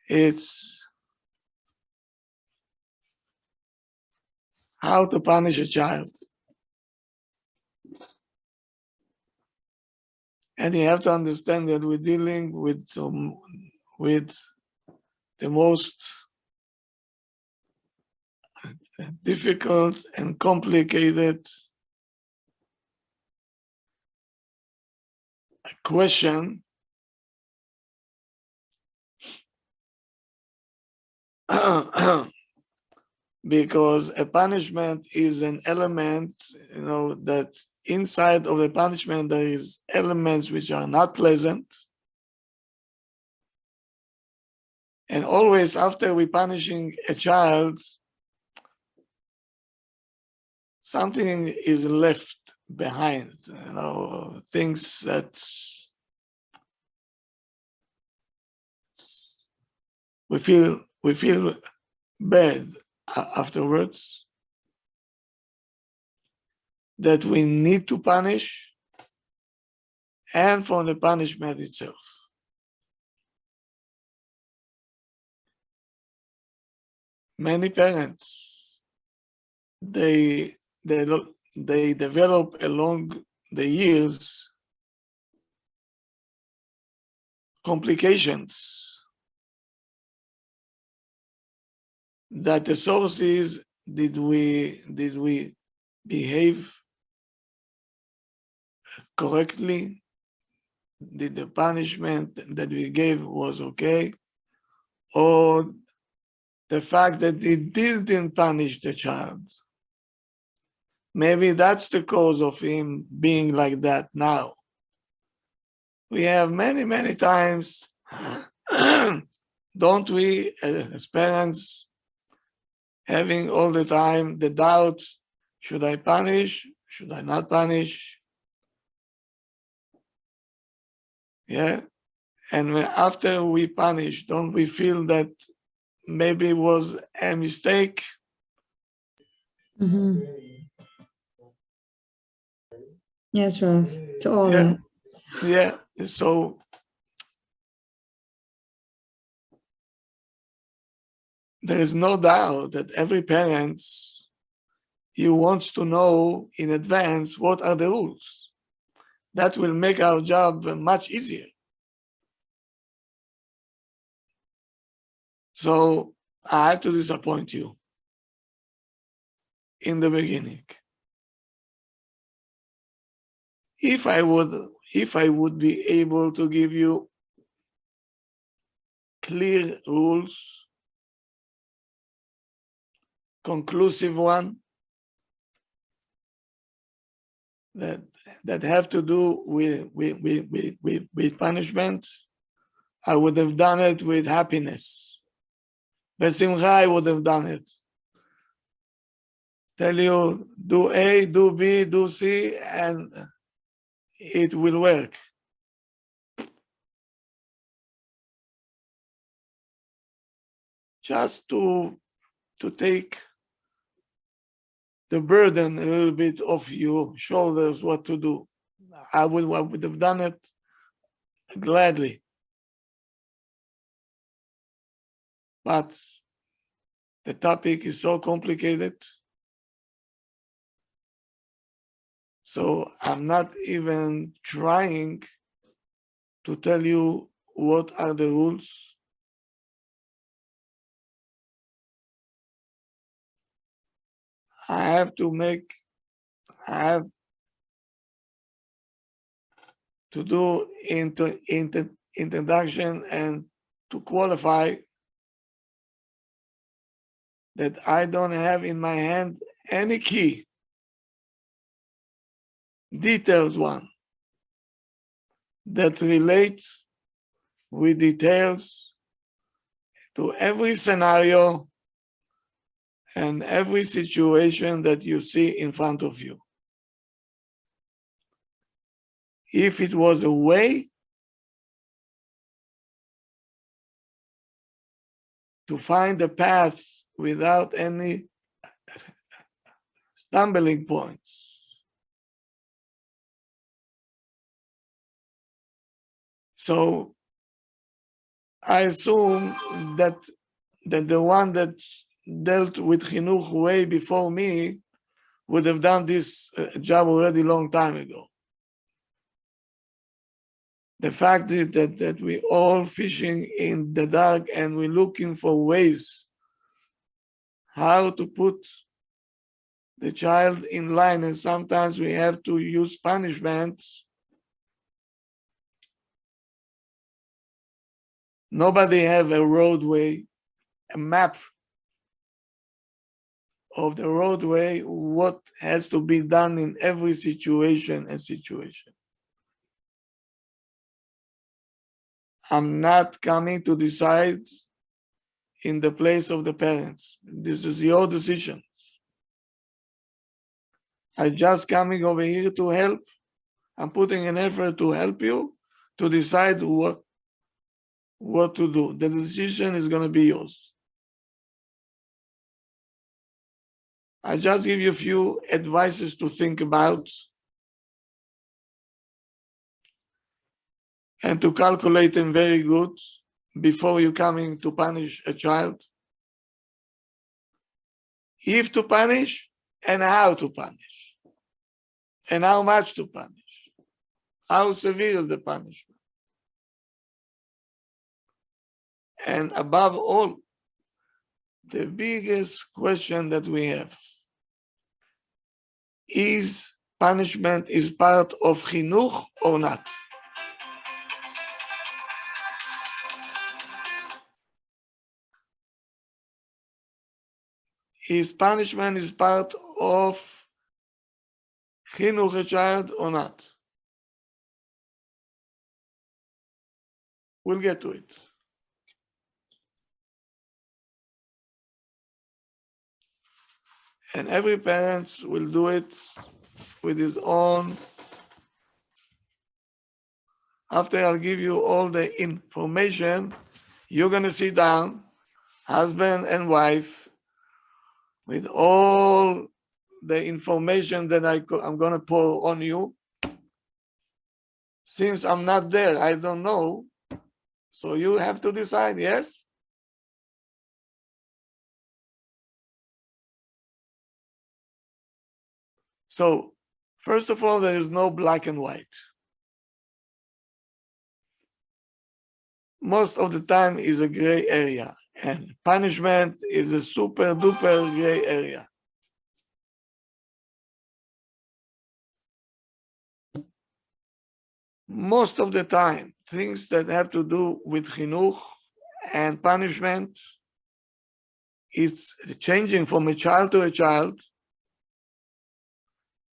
It's how to punish a child. And you have to understand that we're dealing with the most difficult and complicated question because a punishment is an element, that inside of the punishment there is elements which are not pleasant. And always after we punishing a child, something is left behind, things that we feel bad afterwards, that we need to punish, and from the punishment itself. Many parents, they develop along the years complications that the source is, did we behave correctly? Did the punishment that we gave was okay? Or the fact that it didn't punish the child, maybe that's the cause of him being like that now. We have many times, don't we, as parents, having all the time the doubt, should I punish? Should I not punish? Yeah. And after we punish, don't we feel that maybe it was a mistake? Mm-hmm. Yes, Rav, to all Yeah. that. Yeah. So there is no doubt that every parent, he wants to know in advance what are the rules. That will make our job much easier. So I have to disappoint you in the beginning. If I would be able to give you clear rules, conclusive one, that have to do with punishment, I would have done it with happiness. Besimcha, I would have done it. Tell you, do A, do B, do C, and it will work. Just to take the burden a little bit off your shoulders, what to do. I would have done it gladly. But the topic is so complicated. So I'm not even trying to tell you what are the rules. I have to do introduction and to qualify that I don't have in my hand any key, detailed one, that relates with details to every scenario and every situation that you see in front of you. If it was a way to find a path without any stumbling points, so I assume that the one that dealt with chinuch way before me would have done this job already long time ago. The fact is that we all fishing in the dark and we're looking for ways how to put the child in line, and sometimes we have to use punishment. Nobody have a roadway, a map of the roadway, what has to be done in every situation and situation. I'm not coming to decide in the place of the parents. This is your decision. I'm just coming over here to help. I'm putting an effort to help you to decide what to do. The decision is going to be yours. I just give you a few advices to think about and to calculate them very good before you coming to punish a child. If to punish and how to punish and how much to punish. How severe is the punishment? And above all, the biggest question that we have is punishment is part of chinuch or not? Is punishment is part of chinuch a child or not? We'll get to it. And every parent will do it with his own. After I'll give you all the information, you're going to sit down, husband and wife, with all the information that I'm going to pour on you. Since I'm not there, I don't know. So you have to decide, yes? So, first of all, there is no black and white. Most of the time is a gray area, and punishment is a super duper gray area. Most of the time, things that have to do with chinuch and punishment, it's changing from a child to a child,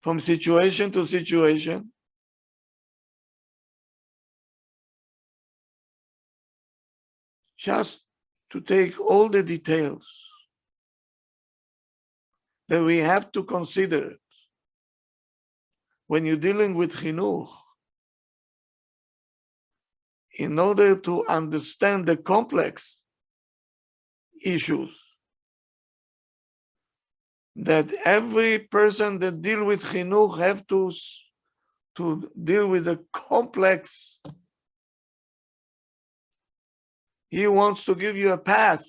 from situation to situation. Just to take all the details that we have to consider when you're dealing with chinuch, in order to understand the complex issues that every person that deal with chinuch have to deal with the complex. He wants to give you a path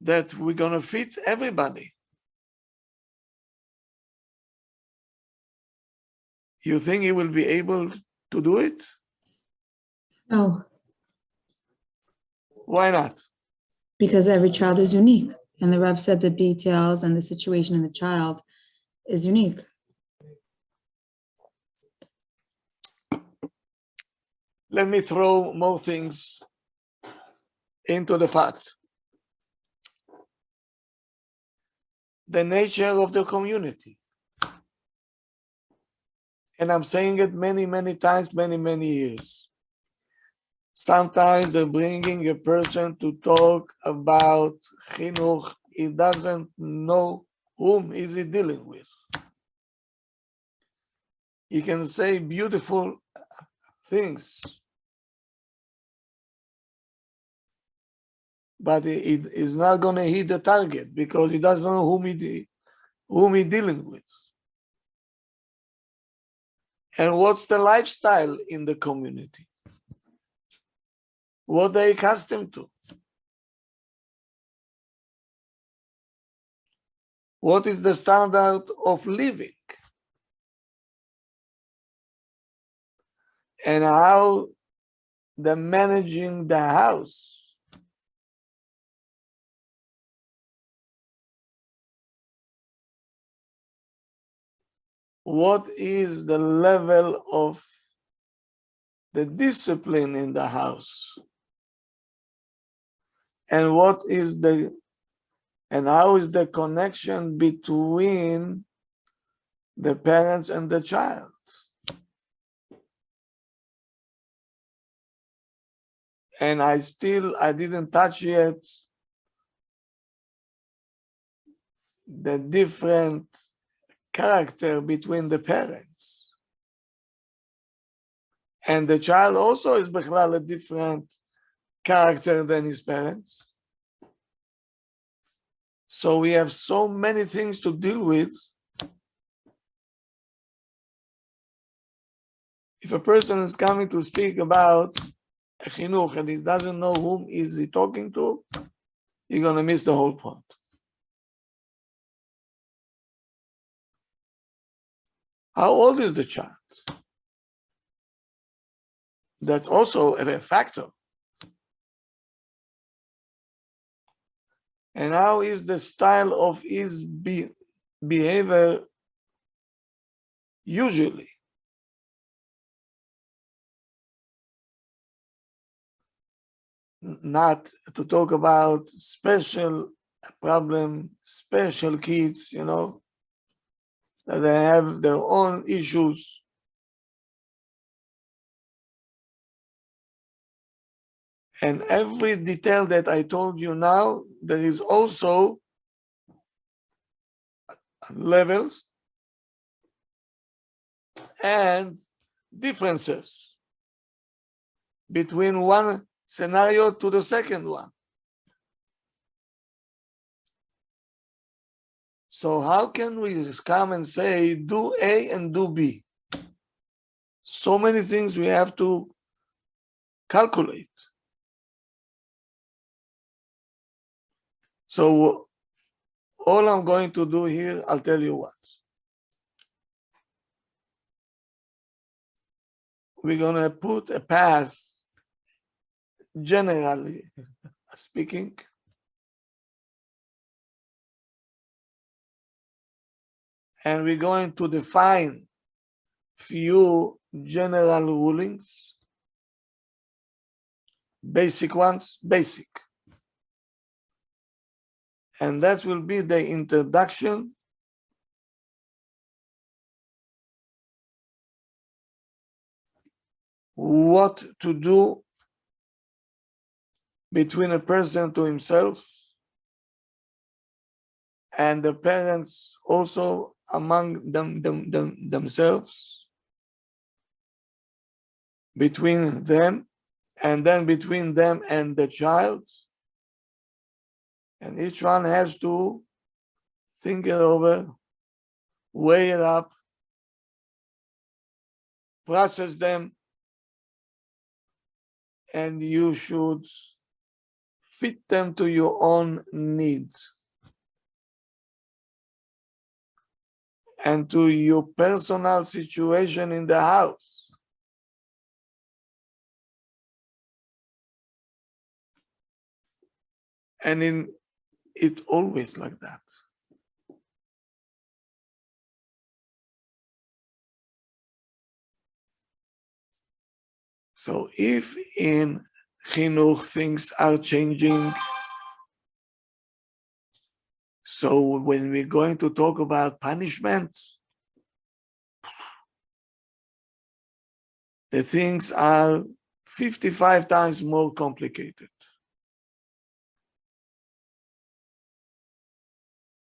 that we're going to fit everybody. You think he will be able to do it? No, Why not? because every child is unique. And the Rev said the details and the situation in the child is unique. Let me throw more things into the pot. The nature of the community. And I'm saying it many, many times, many, many years. Sometimes they're bringing a person to talk about chinuch. He doesn't know whom is he dealing with. He can say beautiful things, but he is not going to hit the target because he doesn't know whom he's dealing with. And what's the lifestyle in the community? What they accustomed to? What is the standard of living? And how they're managing the house. What is the level of the discipline in the house? And how is the connection between the parents and the child? And I didn't touch yet the different character between the parents. And the child also is a different character than his parents. So we have so many things to deal with. If a person is coming to speak about chinuch and he doesn't know whom is he talking to, you're going to miss the whole point. How old is the child? That's also a factor. And how is the style of his behavior usually? Not to talk about special problem, special kids, that they have their own issues. And every detail that I told you now, there is also levels and differences between one scenario to the second one. So how can we come and say, do A and do B? So many things we have to calculate. So all I'm going to do here, I'll tell you what. We're going to put a path, generally speaking, and we're going to define few general rulings, basic ones, basic. And that will be the introduction what to do between a person to himself and the parents also among themselves, between them, and then between them and the child. And each one has to think it over, weigh it up, process them, and you should fit them to your own needs and to your personal situation in the house. And it's always like that. So if in chinuch things are changing, so when we're going to talk about punishment, the things are 55 times more complicated.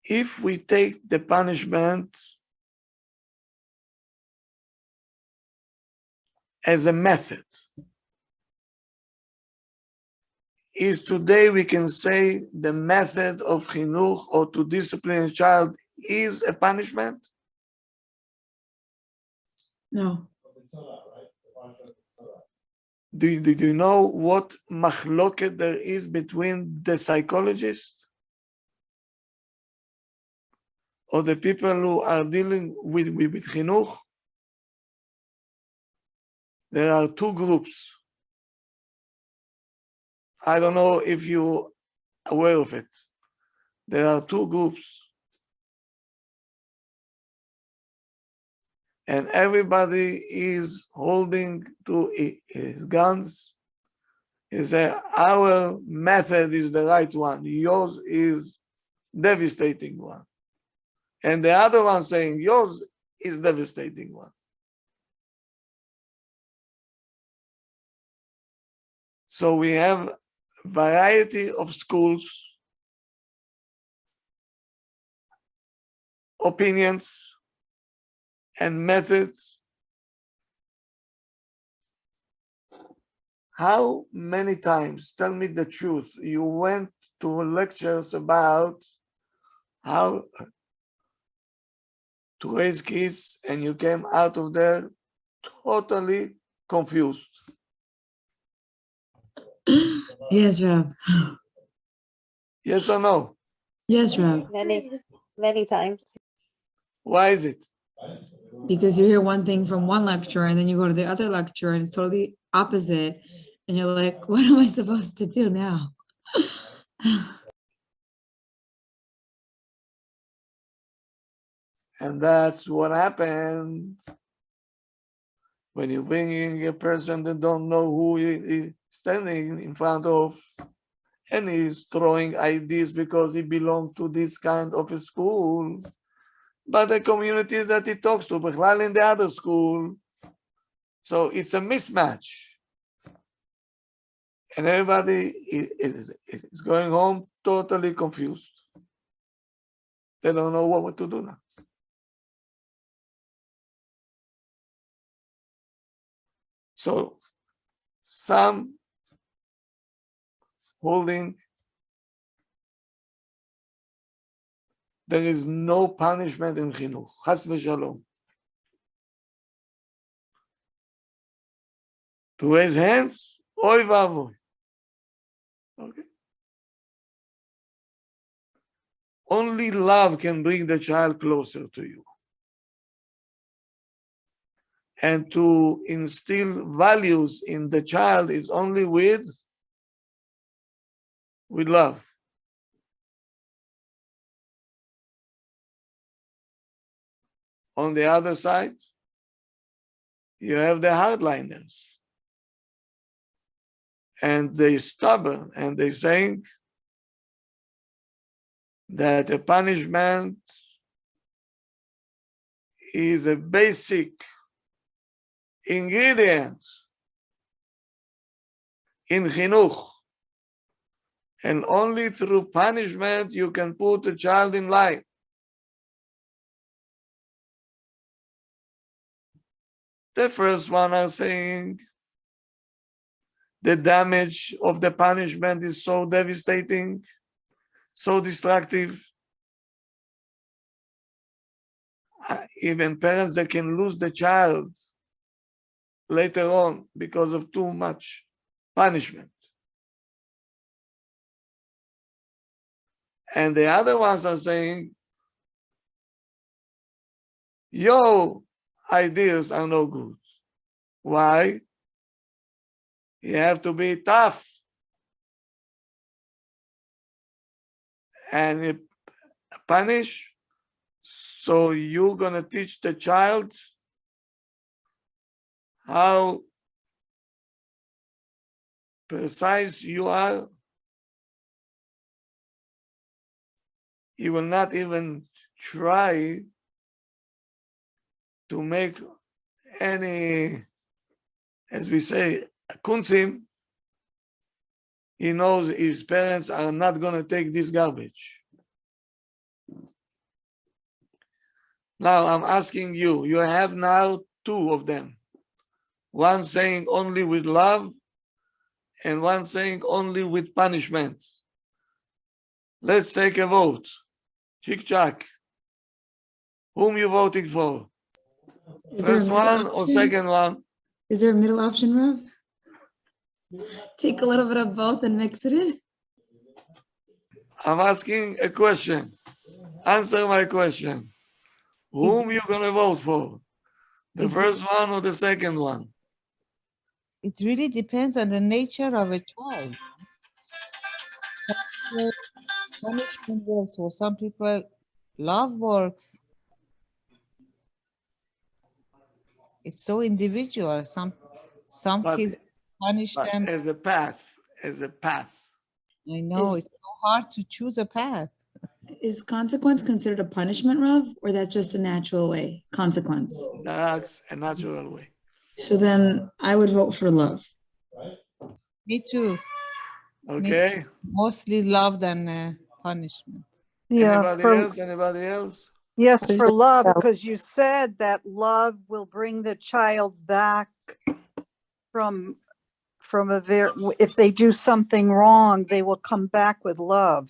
If we take the punishment as a method, is today we can say the method of chinuch or to discipline a child is a punishment? No. Do you know what machloket there is between the psychologists or the people who are dealing with chinuch? There are two groups. I don't know if you're aware of it. There are two groups. And everybody is holding to his guns. He said, our method is the right one. Yours is devastating one. And the other one saying, yours is devastating one. So we have variety of schools, opinions, and methods. How many times, tell me the truth, you went to lectures about how to raise kids and you came out of there totally confused? Yes, Rav. Yes or no? Yes, Rav. Many times. Why is it? Because you hear one thing from one lecture and then you go to the other lecture and it's totally opposite. And you're like, what am I supposed to do now? And that's what happened when you bring in a person that don't know who he is standing in front of, and he's throwing ideas because he belongs to this kind of a school, but the community that he talks to, בכלל in the other school. So it's a mismatch. And everybody is going home totally confused. They don't know what to do now. So some holding there is no punishment in chinuch, chas v'shalom. To raise hands, oy v'avoy. Okay. Only love can bring the child closer to you. And to instill values in the child is only with love. On the other side, you have the hardliners. And they're stubborn and they're saying that a punishment is a basic ingredient in chinuch. And only through punishment you can put a child in line. The first one are saying the damage of the punishment is so devastating, so destructive. Even parents that can lose the child later on because of too much punishment. And the other ones are saying, your ideas are no good. Why? You have to be tough. And you punish. So you're going to teach the child how precise you are. He will not even try to make any, as we say, kunzim. He knows his parents are not going to take this garbage. Now I'm asking you, you have now two of them. One saying only with love and one saying only with punishment. Let's take a vote. Chick-chack. Whom you voting for? Is there a First middle one or option? second one? Is there a middle option, Rav? Take a little bit of both and mix it in. I'm asking a question. Answer my question. Whom you gonna vote for? The It- first one or the second one? It really depends on the nature of a child. Punishment works for some people, love works. It's so individual. Some But, kids punish but them. as a path, I know Is- it's so hard to choose a path. Is consequence considered a punishment, Rav, or that's just a natural way? Consequence. that's a natural way. So then I would vote for love. Me too. Okay? Mostly love than punishment. Yeah, Anybody for, else? Anybody else? yes, There's for no love, doubt. because you said that love will bring the child back from a very, if they do something wrong, they will come back with love.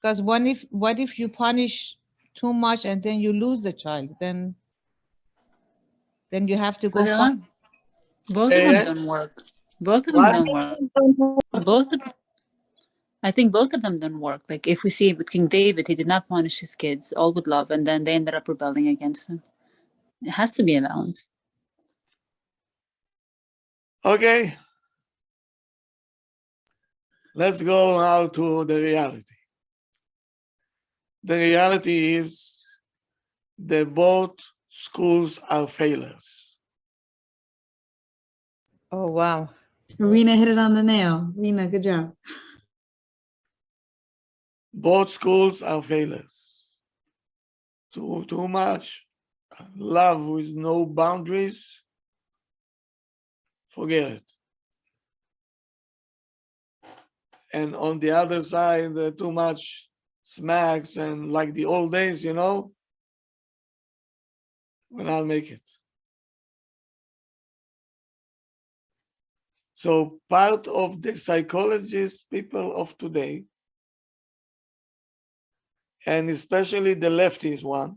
Because what if you punish too much and then you lose the child? Then you have to go Well, find. both of them don't work. Both of them What? don't work. Both of, I think both of them don't work. Like if we see with King David, he did not punish his kids, all with love, and then they ended up rebelling against him. It has to be a balance. Okay. Let's go now to the reality. The reality is that both schools are failures. Oh, wow. Rena hit it on the nail. Rena, good job. Both schools are failures. Too much love with no boundaries, forget it. And on the other side, too much smacks and like the old days, we'll not make it. So part of the psychologist people of today, and especially the leftist one,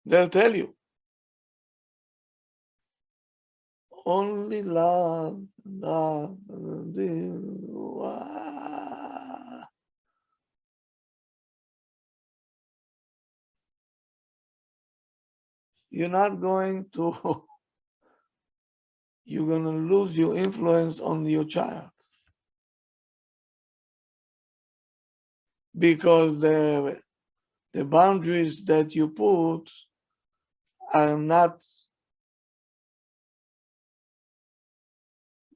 they'll tell you, only love, love, you're not going to, you're going to lose your influence on your child. Because the boundaries that you put are not,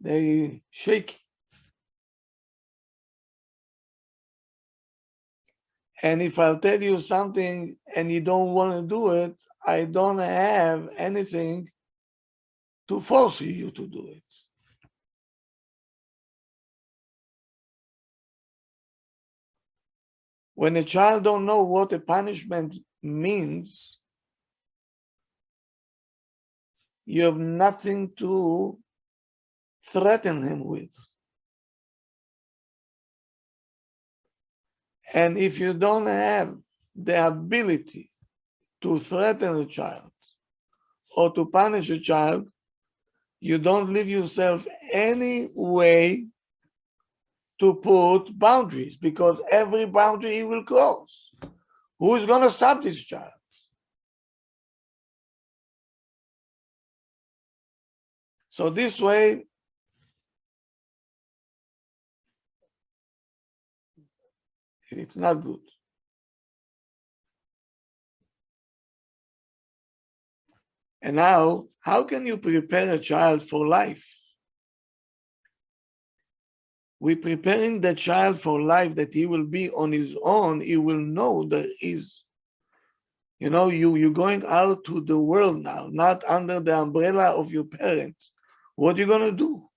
they shake. And if I'll tell you something and you don't want to do it, I don't have anything to force you to do it. When a child don't know what a punishment means, you have nothing to threaten him with. And if you don't have the ability to threaten a child or to punish a child, you don't leave yourself any way to put boundaries, because every boundary he will cross. Who is going to stop this child? So this way, it's not good. And now, how can you prepare a child for life? We're preparing the child for life that he will be on his own. He will know that you're going out to the world now, not under the umbrella of your parents. What are you going to do?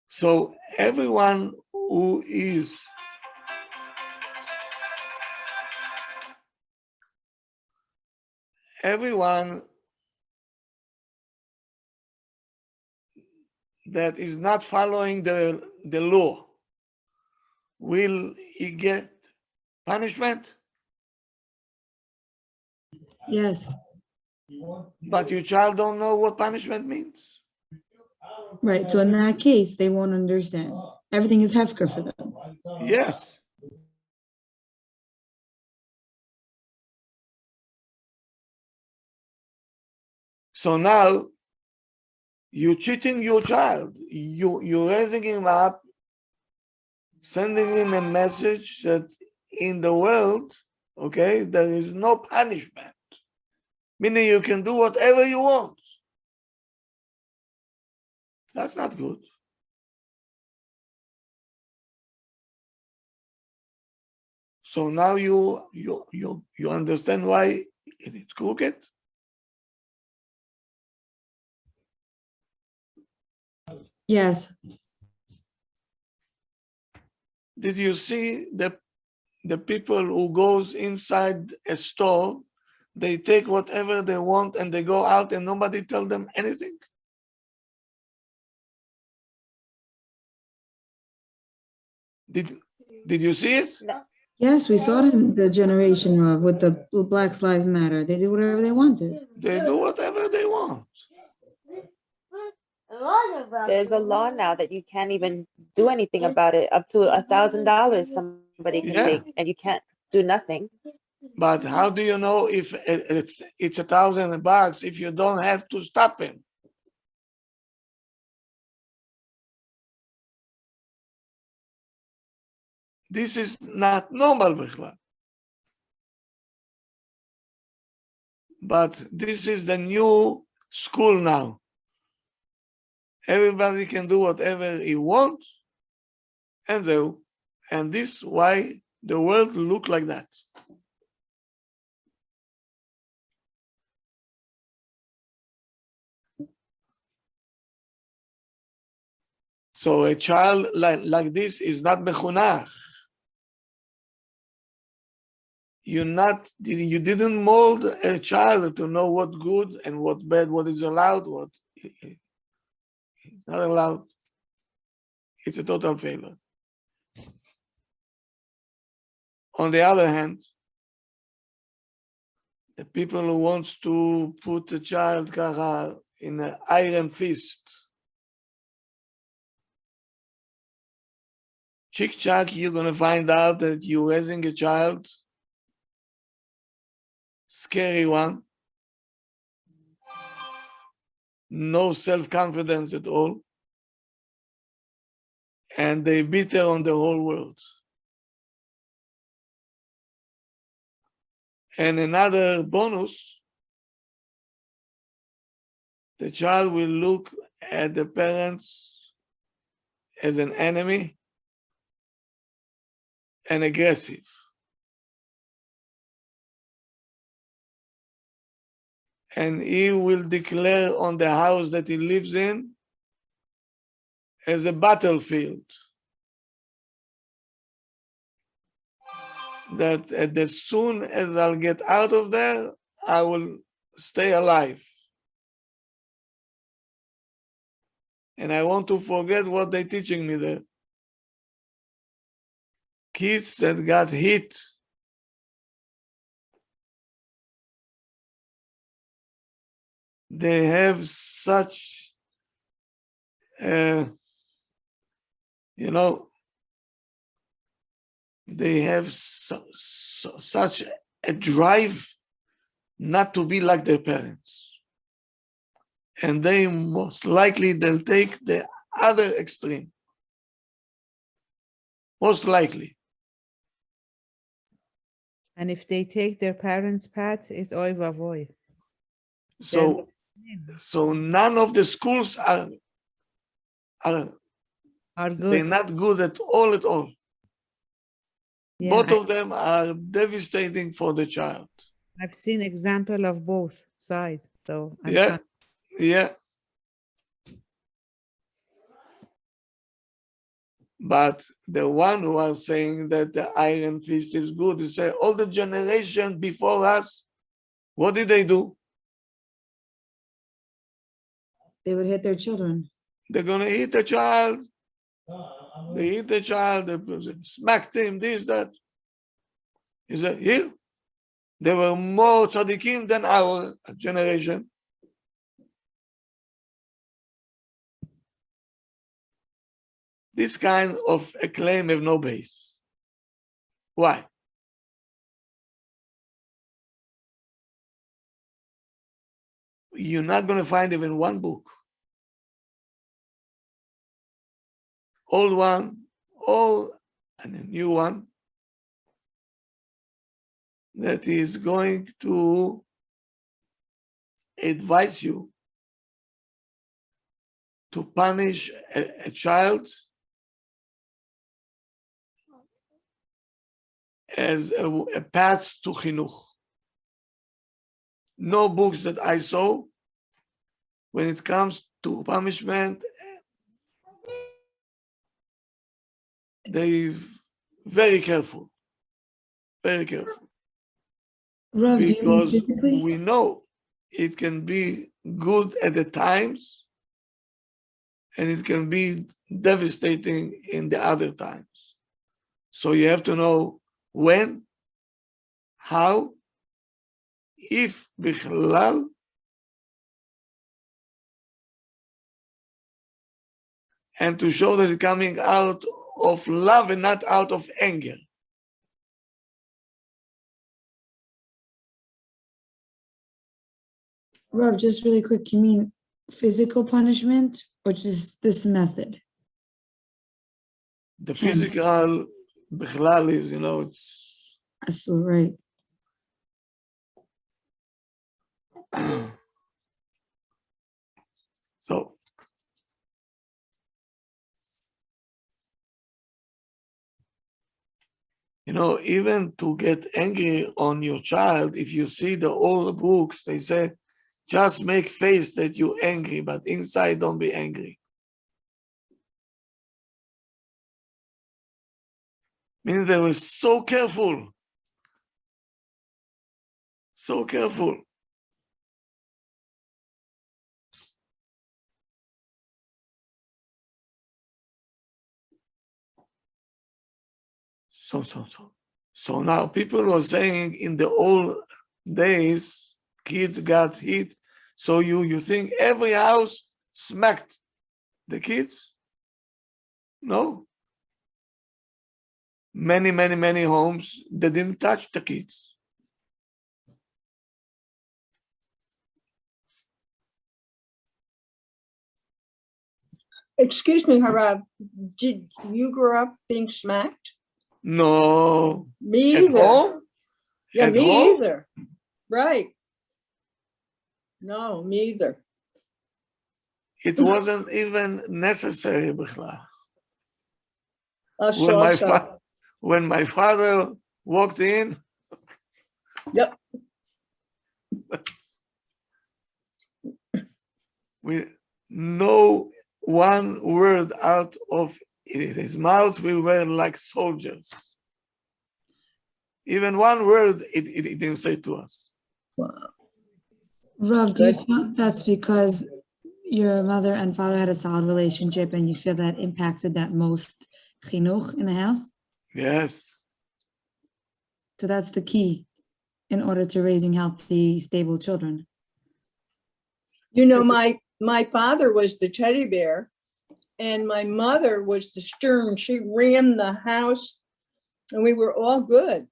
So everyone who is that is not following the law, will he get punishment? Yes, But your child don't know what punishment means. right. So in that case, they won't understand. Everything is hefker for them. Yes. So now you're cheating your child. You're raising him up, sending him a message that in the world, okay, there is no punishment. Meaning you can do whatever you want. That's not good. So now you understand why it's crooked? Yes, Did you see the people who goes inside a store, they take whatever they want and they go out and nobody tell them anything? Did you see it? No. yes, we saw it in the generation of with the Black Lives Matter. They did whatever they wanted. They do whatever they want. There's a law now that you can't even do anything about it. Up to $1,000 somebody can Yeah. take, and you can't do nothing. But how do you know if it's $1,000 if you don't have to stop him? This is not normal, Bechla. But this is the new school now. Everybody can do whatever he wants, and this why the world look like that. So a child like this is not mechunach. You didn't mold a child to know what good and what bad, what is allowed, what is not allowed. It's a total failure. On the other hand, the people who wants to put a child kacha in an iron fist, chick-chack, you're gonna find out that you're raising a child, scary one, no self-confidence at all, and they beat her on the whole world. And another bonus, the child will look at the parents as an enemy and aggressive. And he will declare on the house that he lives in as a battlefield. That as soon as I'll get out of there, I will stay alive. And I want to forget what they're teaching me there. Kids that got hit they have such, they have such a drive not to be like their parents. And they most likely they'll take the other extreme. Most likely. And if they take their parents' path, it's oy vavoy. So none of the schools are Are they're good. not good at all. Yeah, Both of them are devastating for the child. I've seen example of both sides. So I'm Yeah, fine. yeah. But the one who are saying that the iron fist is good, they say all the generation before us, what did they do? They would hit their children. They're gonna hit the child. They hit the child, they smacked him, this, that. He said, here, They were more tzaddikim than our generation. This kind of a claim have no base. Why? You're not going to find even one book, old one, or and a new one, that is going to advise you to punish a child as a path to chinuch. No books that I saw when it comes to punishment, they very careful, very careful. Rav, do you mean Because physically? we know it can be good at the times and it can be devastating in the other times. So you have to know when, how, if bichlal, and to show that it's coming out of love and not out of anger. Rav, just really quick, you mean physical punishment or just this method? The physical bichlal is, it's That's so right. so. Even to get angry on your child, if you see the old books, they say, just make face that you're angry, but inside don't be angry. Means they were so careful. So careful. So now people are saying in the old days, kids got hit. So you think every house smacked the kids? No. Many homes, they didn't touch the kids. Excuse me, Harav, did you grow up being smacked? No. Me At either. home? Yeah, At me home? either. Right. No, me either. It wasn't even necessary, Bichlal. So. When my father walked in, Yep. with no one word out of his mouth, we were like soldiers. Even one word it didn't say to us. Rav, do you Good. feel that's because your mother and father had a solid relationship and you feel that impacted that most chinuch in the house? Yes. So that's the key in order to raising healthy, stable children. You know, my father was the teddy bear and my mother was the stern. She ran the house and we were all good.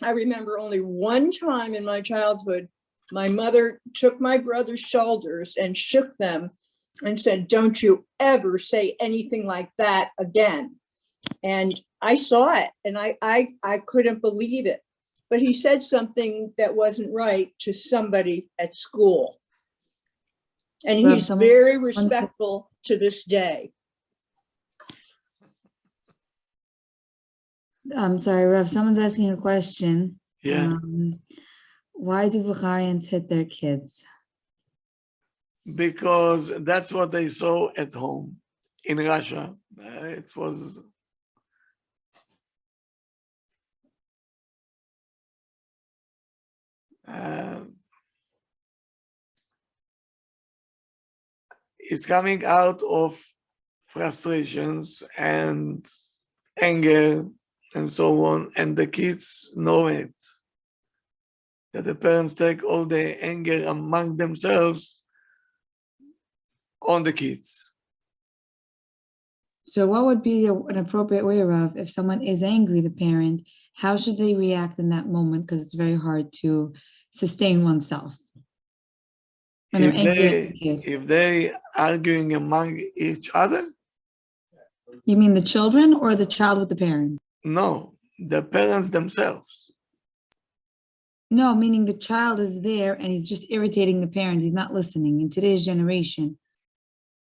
I remember only one time in my childhood, my mother took my brother's shoulders and shook them and said, "Don't you ever say anything like that again." And I saw it and I couldn't believe it. But he said something that wasn't right to somebody at school. And Rav, he's someone- very respectful to this day. I'm sorry, Rav, someone's asking a question. Yeah. Why do Bulgarians hit their kids? Because that's what they saw at home in Russia. It was it's coming out of frustrations and anger and so on, and the kids know it. that the parents take all the anger among themselves on the kids. So what would be an appropriate way, Rav, if someone is angry, the parent, how should they react in that moment? Because it's very hard to sustain oneself. When they're angry at the kid. If they arguing among each other, You mean the children or the child with the parent? no, the parents themselves. No, meaning the child is there and he's just irritating the parent. He's not listening. In today's generation,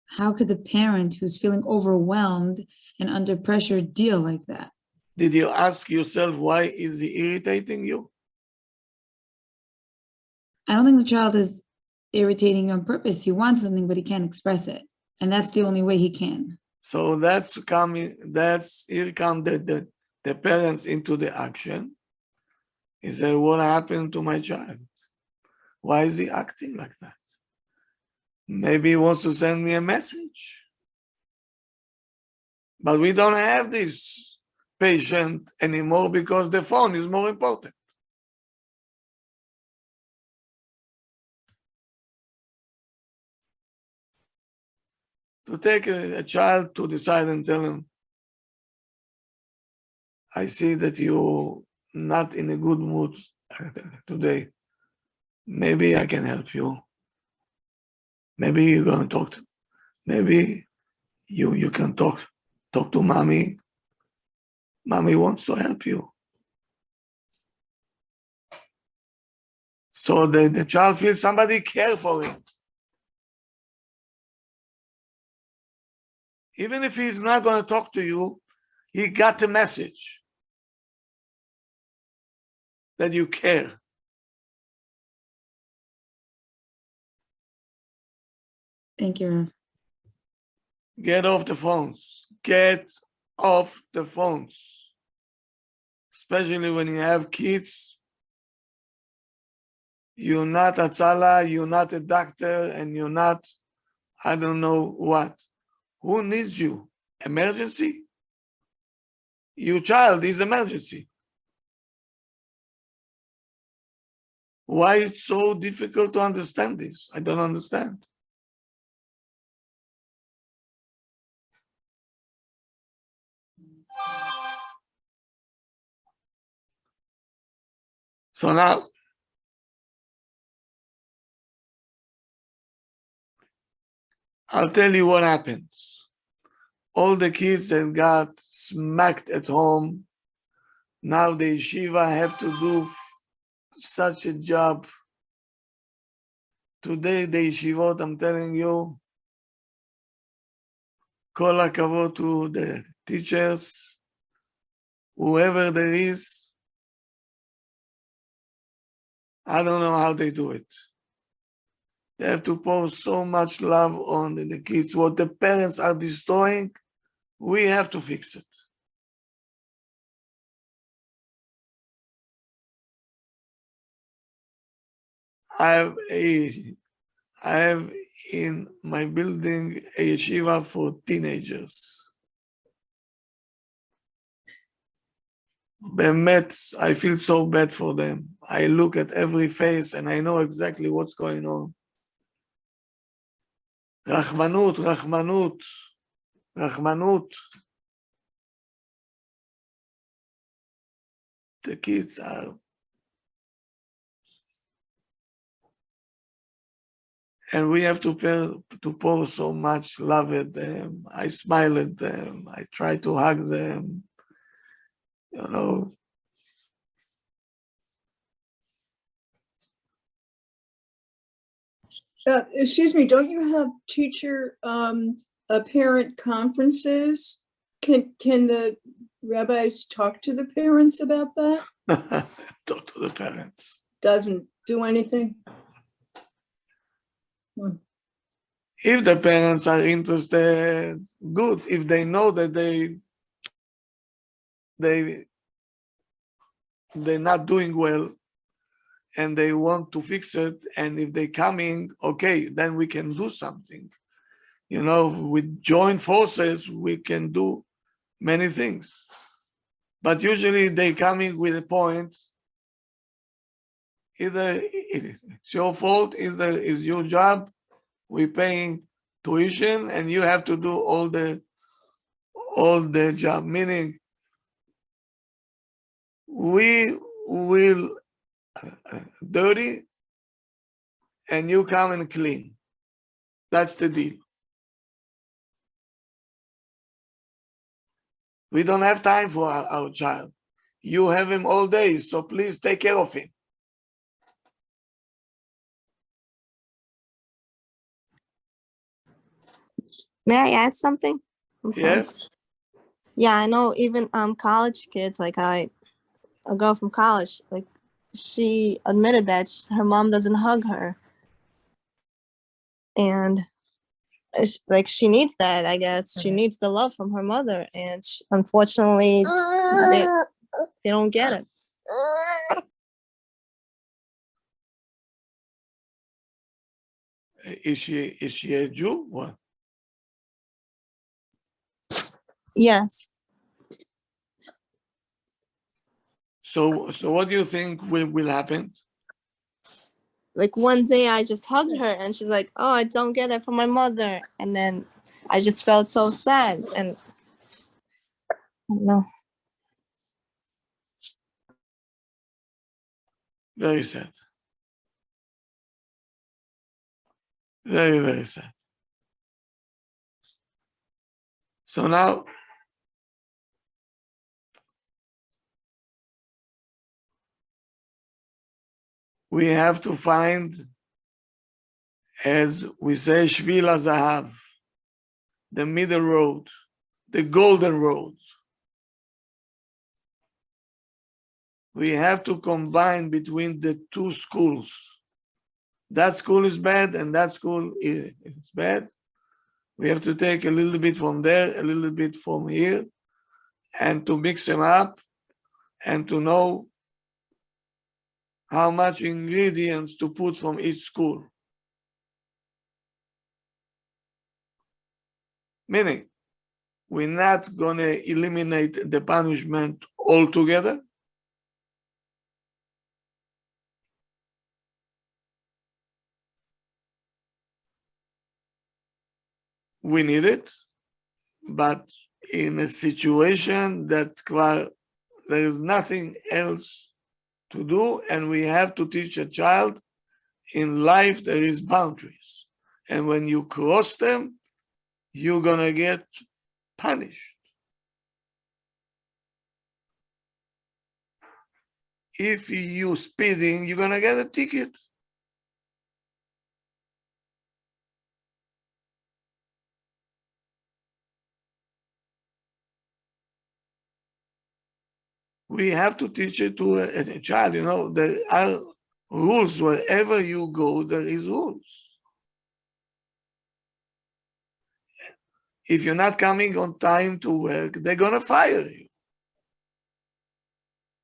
how could the parent who's feeling overwhelmed and under pressure deal like that? Did you ask yourself, why is he irritating you? I don't think the child is irritating you on purpose. He wants something, but he can't express it. And that's the only way he can. So here come the parents into the action. He said, what happened to my child? Why is he acting like that? Maybe he wants to send me a message. But we don't have this patient anymore because the phone is more important. To take a child to the side and tell him, I see that you're not in a good mood today. Maybe I can help you. Maybe you're going to talk to, maybe you can talk to mommy. Mommy wants to help you. So the child feels somebody care for him. Even if he's not going to talk to you, he got the message that you care. Thank you, Rav. Get off the phones. Get off the phones. Especially when you have kids. You're not a tzala, you're not a doctor, and you're not, I don't know what. Who needs you? Emergency? Your child is emergency. Why it's so difficult to understand this? I don't understand. So now, I'll tell you what happens. All the kids that got smacked at home, now the yeshiva have to do such a job. Today, the yeshivot, I'm telling you, kol hakavod to the teachers, whoever there is, I don't know how they do it. They have to pour so much love on the kids. What the parents are destroying, we have to fix it. I have in my building a yeshiva for teenagers. Bemet, I feel so bad for them. I look at every face and I know exactly what's going on. Rachmanut, Rachmanut, Rachmanut. The kids are, and we have to pour so much love at them. I smile at them. I try to hug them. You know. Excuse me, don't you have teacher parent conferences? Can the rabbis talk to the parents about that? Talk to the parents. Doesn't do anything? If the parents are interested, good. If they know that they're not doing well and they want to fix it, and if they're coming, okay, then we can do something. You know, with joint forces, we can do many things. But usually they coming with a point, Either it's your fault, either it's your job. We're paying tuition, and you have to do all the job. Meaning, we will dirty, and you come and clean. That's the deal. We don't have time for our child. You have him all day, so please take care of him. May I add something? I'm sorry. Yes? Yeah, I know even college kids, like a girl from college, like she admitted that her mom doesn't hug her. And like she needs that, I guess. She needs the love from her mother. And unfortunately, they don't get it. Is she a Jew? What? Yes. So what do you think will happen? Like one day I just hugged her and she's like, oh, I don't get it from my mother. And then I just felt so sad. And I don't know. Very sad. Very, very sad. So now, we have to find, as we say, Shvil HaZahav, the middle road, the golden road. We have to combine between the two schools. That school is bad and that school is bad. We have to take a little bit from there, a little bit from here, and to mix them up and to know how much ingredients to put from each school. Meaning, we're not going to eliminate the punishment altogether. We need it, but in a situation that there is nothing else to do, and we have to teach a child in life there is boundaries. And when you cross them, you're going to get punished. If you speeding, you're going to get a ticket. We have to teach it to a child. You know, there are rules wherever you go. There is rules. If you're not coming on time to work, they're gonna fire you.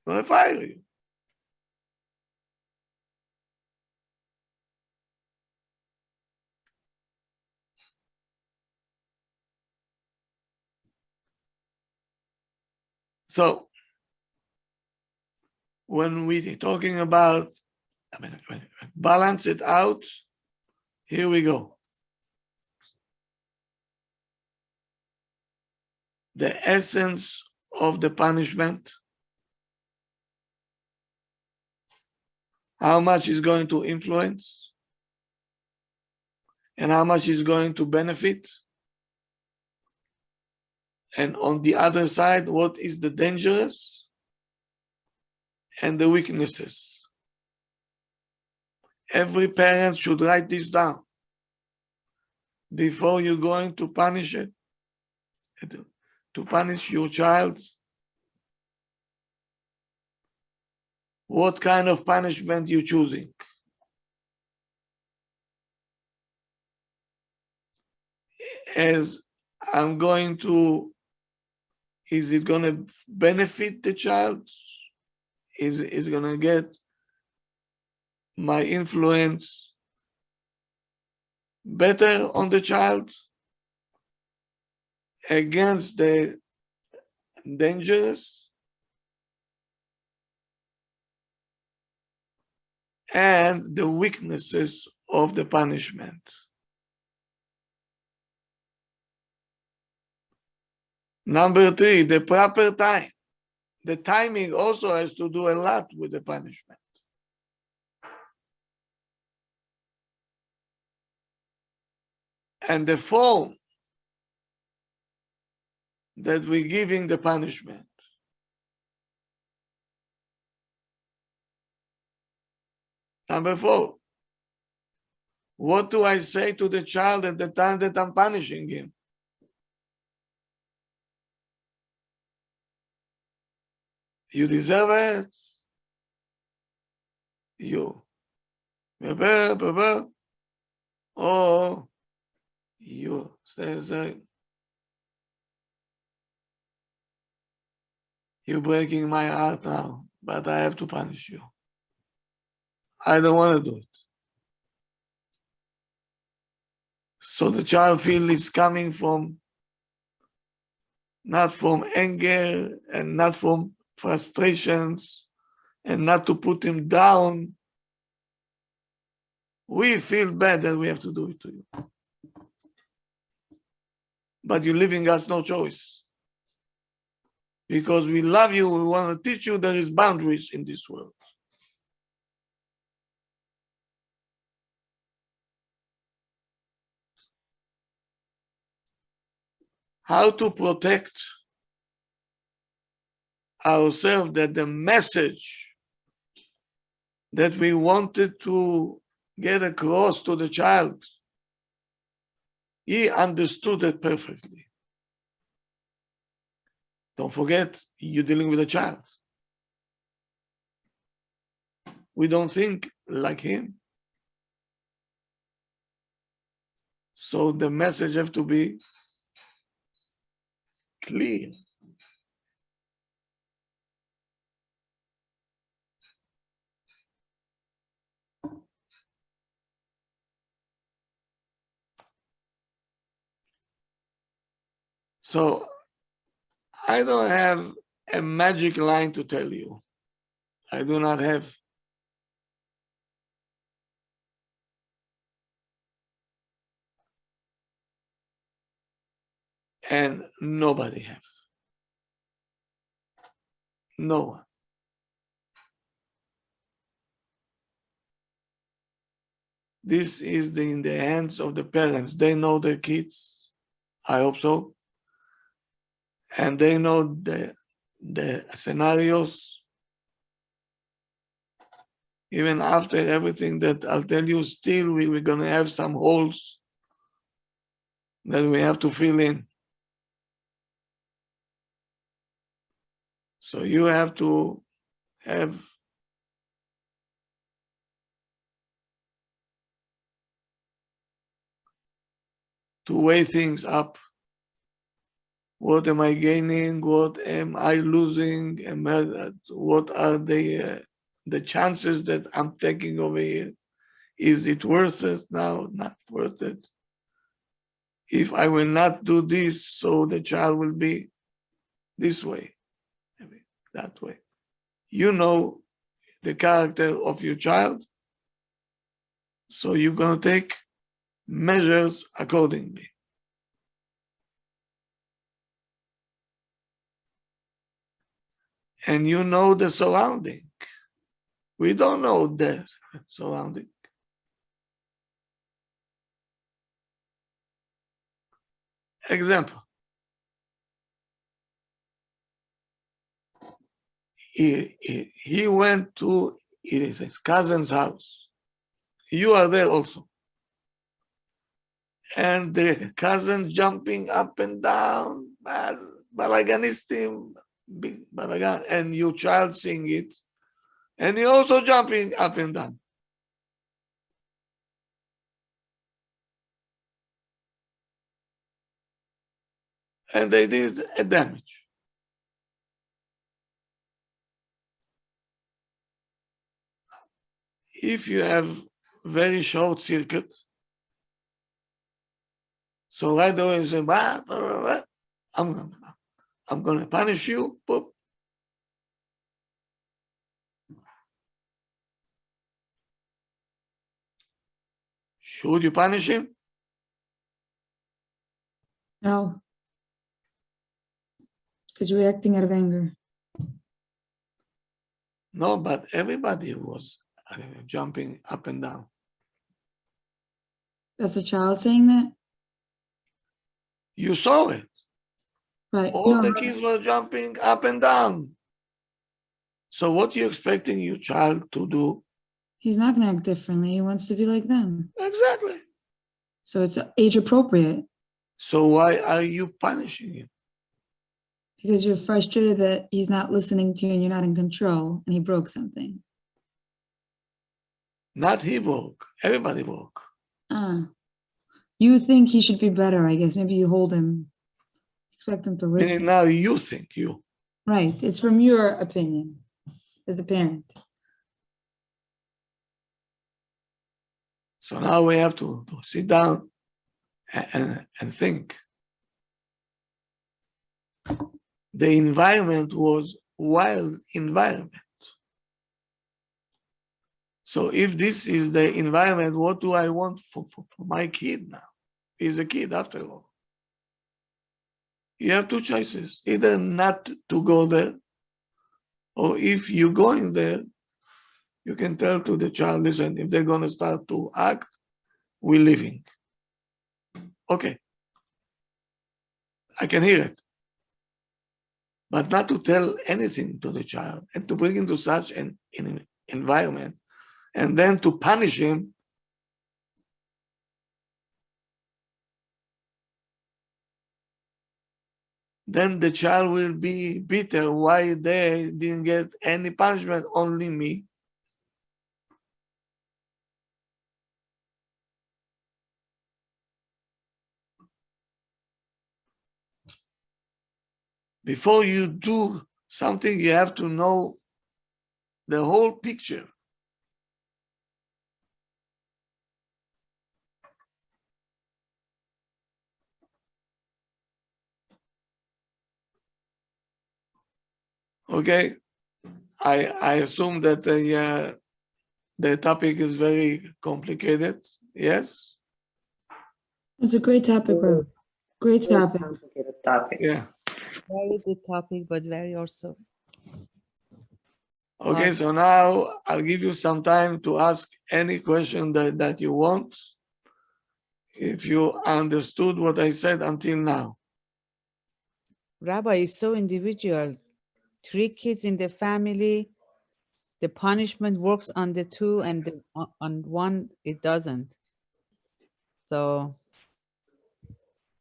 Gonna fire you. So when we're talking about, balance it out, here we go. The essence of the punishment, how much is going to influence, and how much is going to benefit. And on the other side, what is the dangerous and the weaknesses. Every parent should write this down before you're going to punish it, to punish your child. What kind of punishment you're choosing? As I'm going to, is it going to benefit the child? Is it going to get my influence better on the child against the dangerous? and the weaknesses of the punishment. Number three, the proper time. The timing also has to do a lot with the punishment. And the form that we're giving the punishment. Number four, what do I say to the child at the time that I'm punishing him? You deserve it. You. Or you. Say, you're breaking my heart now, but I have to punish you. I don't want to do it. So the child feels it's coming from, not from anger and not from frustrations and not to put him down. We feel bad that we have to do it to you. But you're leaving us no choice. Because we love you, we want to teach you there is boundaries in this world. How to protect ourselves, that the message that we wanted to get across to the child, he understood it perfectly. Don't forget, you're dealing with a child. We don't think like him. So the message has to be clear. So I don't have a magic line to tell you. I do not have. And nobody have. No one. This is in the hands of the parents. They know their kids. I hope so. And they know the scenarios. Even after everything that I'll tell you, still we're going to have some holes that we have to fill in. So you have to have to weigh things up. What am I gaining? What am I losing? What are the chances that I'm taking over here? Is it worth it now? Not worth it. If I will not do this, so the child will be this way, maybe that way. You know the character of your child, so you're going to take measures accordingly. And you know the surrounding. We don't know the surrounding. Example. He went to his cousin's house. You are there also. And the cousin jumping up and down, balaganistim, big balagan, and your child seeing it, and he also jumping up and down. And they did a damage. If you have very short circuit, so right away you say, I'm going to punish you. Boop. Should you punish him? No. Because you're reacting out of anger. No, but everybody was jumping up and down. That's the child saying that? You saw it. Right. All No, the kids were jumping up and down. So what are you expecting your child to do? he's not going to act differently. He wants to be like them. Exactly. So it's age appropriate So why are you punishing him? because you're frustrated that he's not listening to you and you're not in control and he broke something. Not he broke. Everybody broke. You think he should be better, I guess. Maybe you hold him, expect him to Meaning listen. now you think you. Right. It's from your opinion as the parent. So now we have to sit down and think. The environment was wild environment. So if this is the environment, what do I want for my kid now? He's a kid after all. You have two choices, either not to go there, or if you're going there, you can tell to the child, listen, if they're going to start to act, we're leaving. Okay. I can hear it. But not to tell anything to the child and to bring him to such an environment and then to punish him. Then the child will be bitter. Why they didn't get any punishment, only me. Before you do something, you have to know the whole picture. Okay, I assume that the topic is very complicated. Yes? It's a great topic, bro. Great topic. Yeah. Very good topic, but very also. Okay, so now I'll give you some time to ask any question that you want, if you understood what I said until now. Rabbi, is so individual. 3 kids in the family, the punishment works on the 2 and on 1, it doesn't. So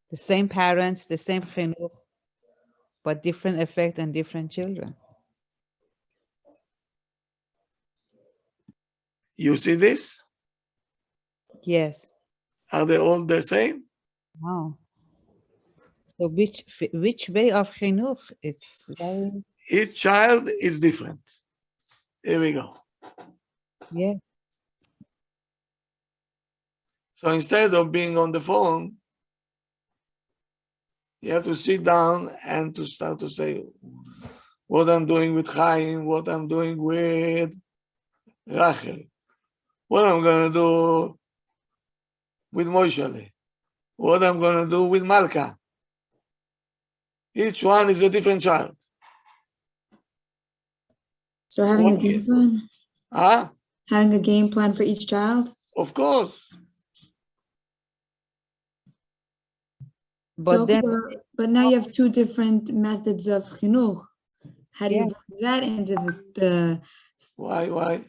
the same parents, the same chinuch, but different effect on different children. You see this? Yes. Are they all the same? Wow. So which way of chinuch? It's very, Each child is different. Here we go. yeah. So instead of being on the phone, you have to sit down and to start to say what I'm doing with Chaim, what I'm doing with Rachel, what I'm going to do with Moishele, what I'm going to do with Malka. Each one is a different child. So having a Okay. game plan? Huh? Having a game plan for each child? Of course. But then, but now you have 2 different methods of chinuch. How do you Yeah. bring that into the Why?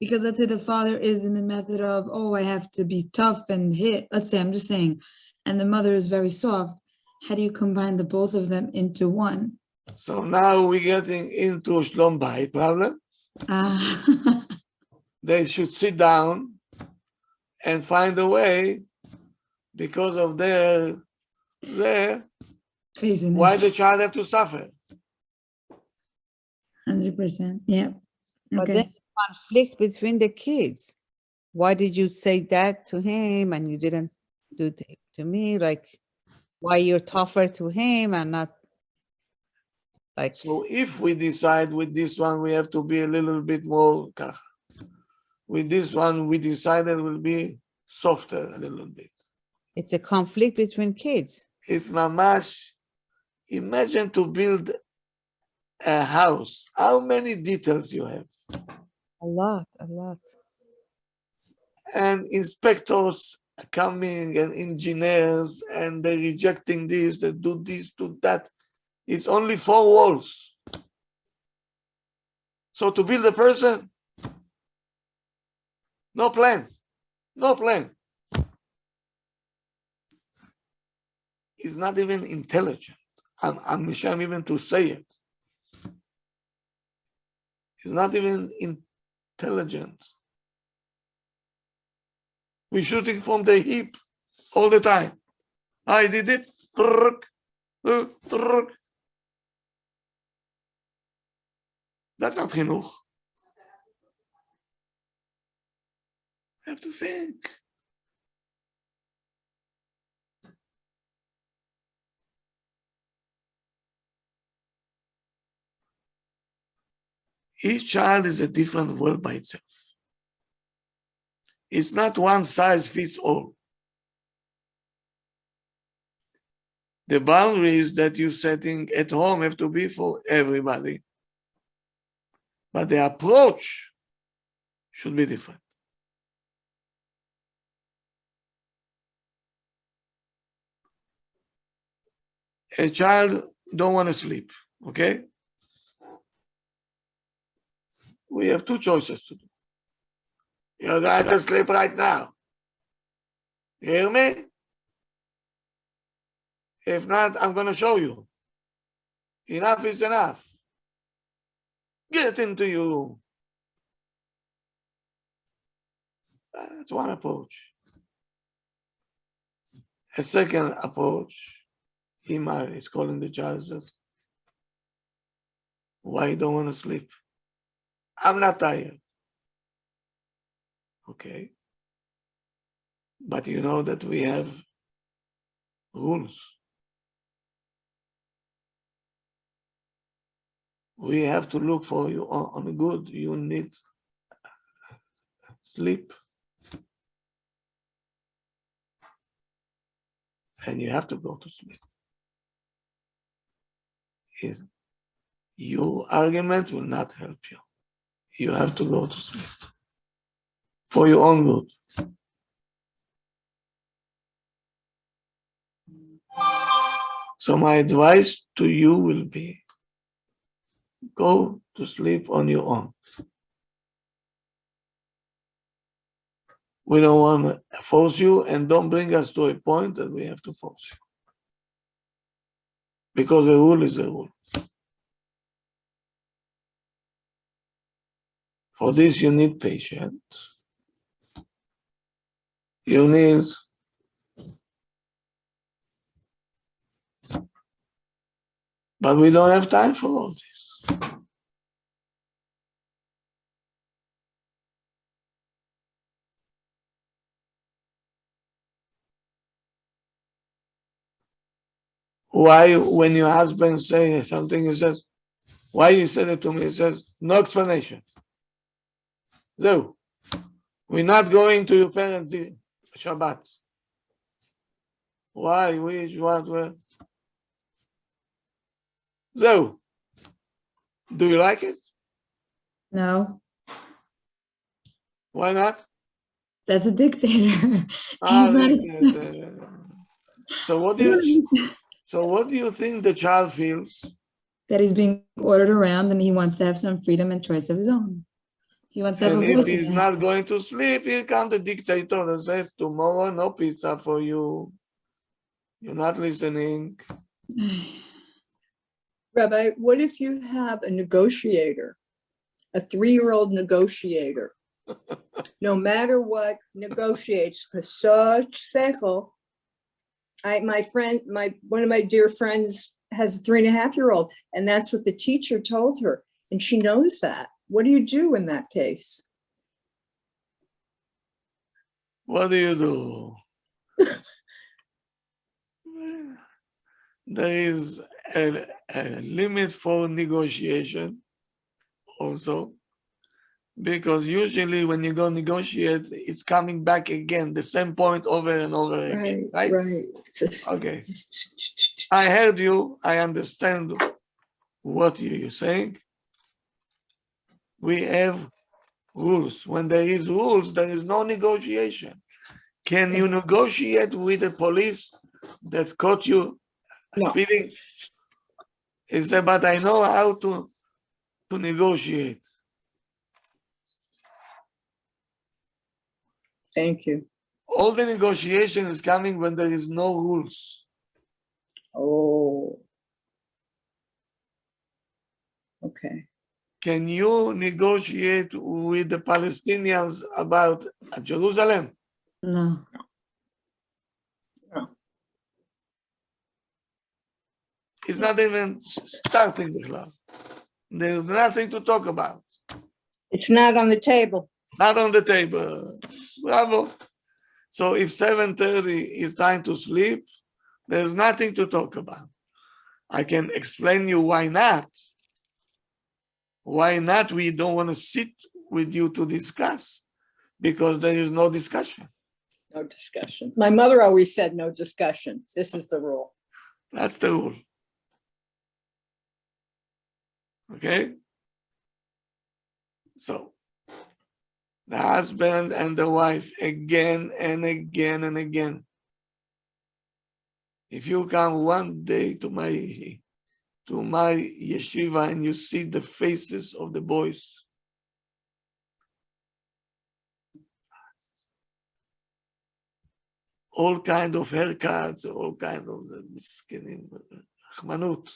because let's say the father is in the method of, oh, I have to be tough and hit. Let's say, I'm just saying, and the mother is very soft. How do you combine the both of them into one? So now we're getting into a Shlom Bayit problem. Ah, They should sit down and find a way because of their craziness. why the child have to suffer. 100%. Yeah. but Okay. then conflict between the kids. Why did you say that to him and you didn't do it to me? Like, why you're tougher to him and not like, So if we decide with this one, we have to be a little bit more kach. With this one, we decided will be softer a little bit. It's a conflict between kids. It's mamash. Imagine to build a house. How many details you have? A lot, a lot. And inspectors coming and engineers and they rejecting this, they do this, do that. It's only 4 walls. So to build a person, no plan, no plan. He's not even intelligent. I'm ashamed even to say it. He's not even intelligent. We're shooting from the hip all the time. I did it. That's not chinuch. You have to think. Each child is a different world by itself. It's not one size fits all. The boundaries that you're setting at home have to be for everybody. But the approach should be different. A child don't want to sleep, okay? We have 2 choices to do. You're going to sleep right now. You hear me? If not, I'm going to show you. Enough is enough. Get into your room. That's one approach. A second approach, Ima is calling the child, says, why you don't want to sleep? I'm not tired. Okay. But you know that we have rules. We have to look for you on good. You need sleep. And you have to go to sleep. Your argument will not help you. You have to go to sleep for your own good. So my advice to you will be, go to sleep on your own. We don't want to force you, and don't bring us to a point that we have to force you. Because a rule is a rule. For this, you need patience. You need but we don't have time for all this. Why, when your husband says something, he says, why you said it to me? He says, no explanation. So, we're not going to your parents' Shabbat. Why? Which? What? Where? So, do you like it? No, Why not? that's a dictator. Ah, He's not. So what do you think the child feels? That he's being ordered around and he wants to have some freedom and choice of his own. He wants to have And a if voice in he's the not house. going to sleep, here comes the dictator and says, tomorrow no pizza for you. You're not listening. Rabbi, what if you have a negotiator, a 3-year-old negotiator? No matter what, negotiates, because such sechel. One of my dear friends has a 3.5-year-old, and that's what the teacher told her, and she knows that. What do you do in that case? What do you do? There is a limit for negotiation also. Because usually when you go negotiate, it's coming back again, the same point over and over again, right? Right. Okay. I heard you. I understand what you're saying. We have rules. When there is rules, there is no negotiation. Can you negotiate with the police that caught you No. speeding? He said, but I know how to negotiate. Thank you. All the negotiation is coming when there is no rules. Oh. Okay. Can you negotiate with the Palestinians about Jerusalem? No. It's not even starting the club. There's nothing to talk about. It's not on the table. Not on the table. Bravo. So if 7:30 is time to sleep, there's nothing to talk about. I can explain you why not. Why not? We don't want to sit with you to discuss because there is no discussion. No discussion. My mother always said no discussions. This is the rule. That's the rule. Okay? So, the husband and the wife again and again and again. If you come one day to my yeshiva and you see the faces of the boys, all kind of haircuts, all kind of miskenim, chmanut.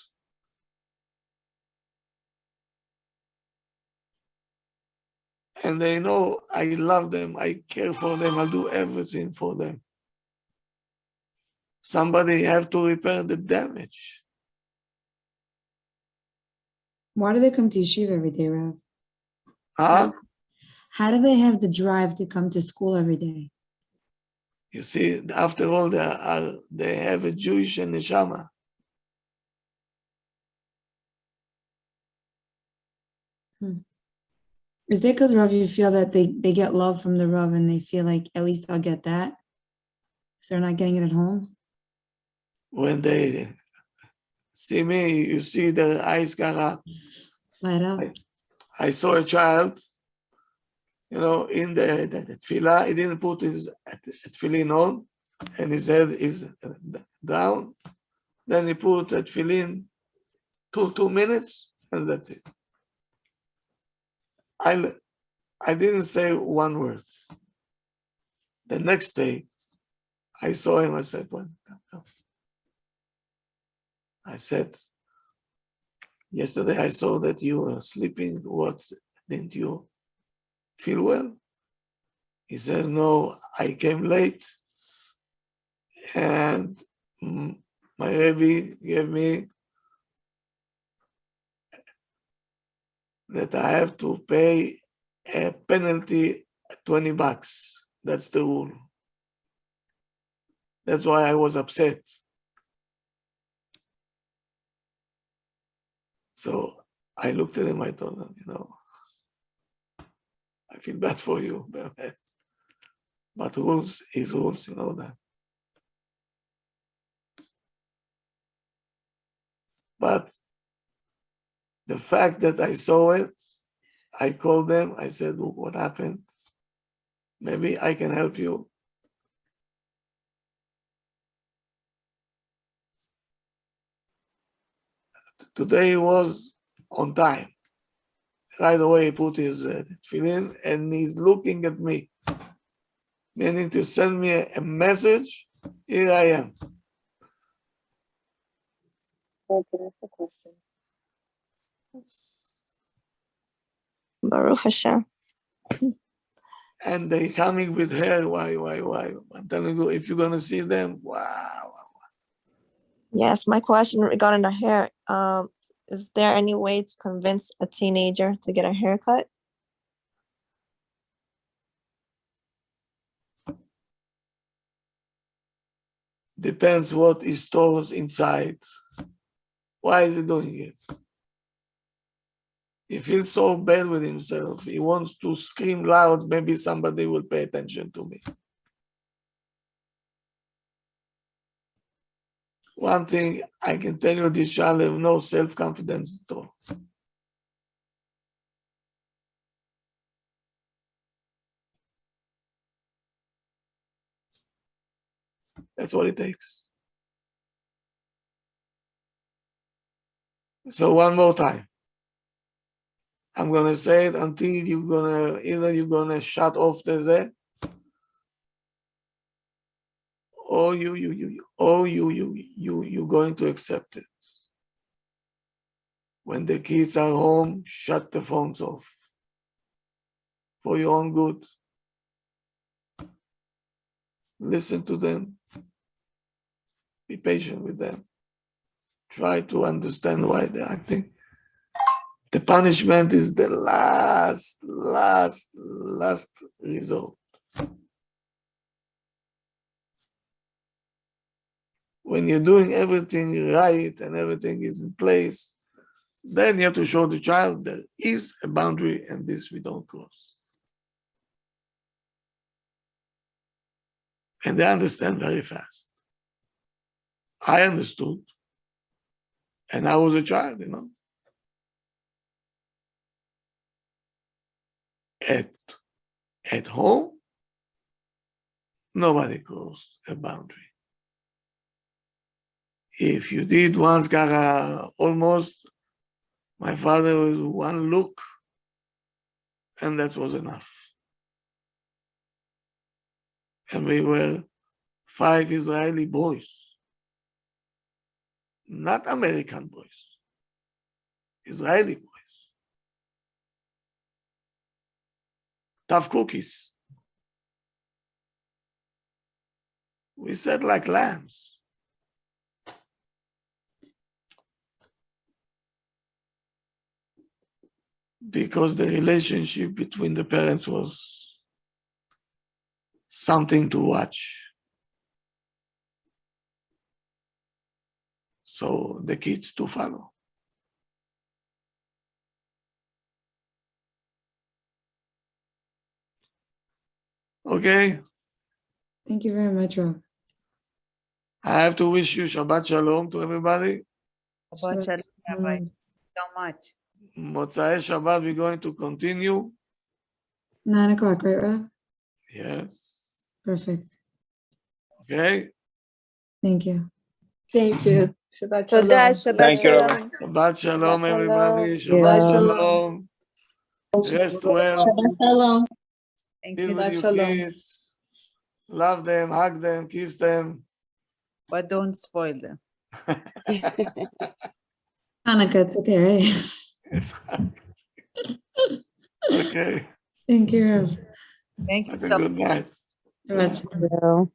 And they know I love them, I care for them, I'll do everything for them. Somebody have to repair the damage. Why do they come to yeshiva every day, Rav? Huh? How do they have the drive to come to school every day? You see, after all, they have a Jewish neshama. Is it because Rav, you feel that they get love from the Rav and they feel like at least I'll get that if they're not getting it at home? When they see me, you see their eyes kind Light up. I saw a child, in the tefillah, he didn't put his tefillin on, and his head is down. Then he put a tefillin 2 minutes, and that's it. I didn't say one word. The next day, I saw him, I said, well, I said, yesterday I saw that you were sleeping. What, didn't you feel well? He said, no, I came late and my Rebbe gave me that I have to pay a penalty $20. That's the rule. That's why I was upset. So I looked at him, I told him, I feel bad for you, but rules is rules, you know that. But the fact that I saw it, I called them, I said, look, what happened? Maybe I can help you. Today was on time. Right away, he put his tefillin and he's looking at me, meaning to send me a message. Here I am. Okay, that's the question. Baruch Hashem. And they coming with her. Why? I'm telling you, if you're gonna see them, wow. Yes, my question regarding the hair. Is there any way to convince a teenager to get a haircut? Depends what he stores inside. Why is he doing it? He feels so bad with himself. He wants to scream loud. Maybe somebody will pay attention to me. One thing I can tell you, this child have no self-confidence at all. That's what it takes. So one more time. I'm gonna say it until you're gonna shut off the Z, or you're going to accept it. When the kids are home, shut the phones off for your own good. Listen to them. Be patient with them. Try to understand why they're acting. The punishment is the last resort. When you're doing everything right and everything is in place, then you have to show the child there is a boundary and this we don't cross. And they understand very fast. I understood. And I was a child, you know. At home, nobody crossed a boundary. If you did once, almost, my father was one look, and that was enough. And we were 5 Israeli boys, not American boys, Israeli boys. Tough cookies. We sat like lambs. Because the relationship between the parents was something to watch. So the kids to follow. Okay, Thank you very much, Rav. I have to wish you Shabbat Shalom to everybody. Shabbat Shalom, Rabbi. Shalom. So much. Motzai Shabbat, we're going to continue. 9 o'clock, right, Rav? Yes. Perfect. Okay. Thank you. Thank you. Shabbat Toda, shalom. Shabbat Thank you, Rabbi. Shalom. Shabbat Shalom, Shabbat everybody. Shalom. Shabbat Shabbat shalom. Shalom. Rest well. Shabbat shalom. Thank Deal you. with Shabbat your shalom. kids. Love them, hug them, kiss them. But don't spoil them. Hanukkah, it's okay, right? It's okay. Thank you, Rav. Thank you Have a so good night. Shabbat shalom. Well.